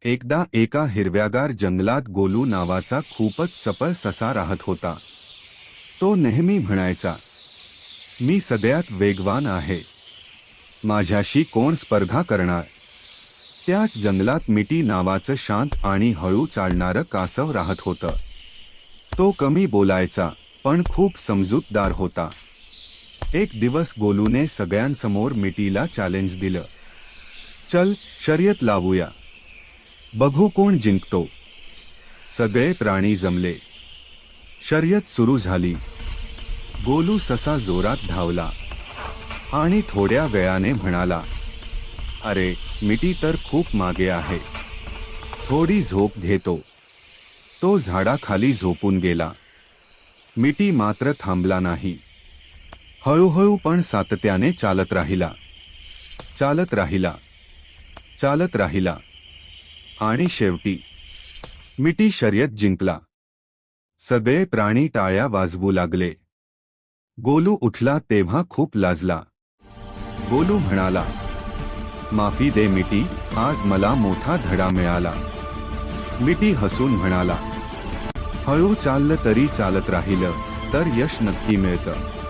एकदा एका हिरव्यागार जंगलात गोलू नावाचा खूपच चपळ ससा राहत होता. तो नेहमी म्हणायचा, मी सगळ्यात वेगवान आहे, माझ्याशी कोण स्पर्धा करणार. त्याच जंगलात मिटी नावाचं शांत आणि हळू चालणारं कासव राहत होतं. तो कमी बोलायचा पण खूप समजूतदार होता. एक दिवस गोलूने सगळ्यांसमोर मिटीला चॅलेंज दिलं. चल, शर्यत लावूया, बघू कोण जिंकतो. सगळे प्राणी जमले. शर्यत सुरू झाली. गोलू ससा जोरात धावला आणि थोड्या वेळाने म्हणाला, अरे, मिटी तर खूप मागे आहे, थोडी झोप घेतो. तो झाडाखाली झोपून गेला. मिटी मात्र थांबला नाही. हळूहळू पण सातत्याने चालत राहिला, चालत राहिला, चालत राहिला आणि शेवटी मिटी शर्यत जिंकला. सगळे प्राणी टाळ्या वाजवू लागले. गोलू उठला तेव्हा खूप लाजला. गोलू म्हणाला, माफी दे मिटी, आज मला मोठा धडा मिळाला. मिटी हसून म्हणाला, हळू चाललं तरी चालत राहिलं तर यश नक्की मिळतं.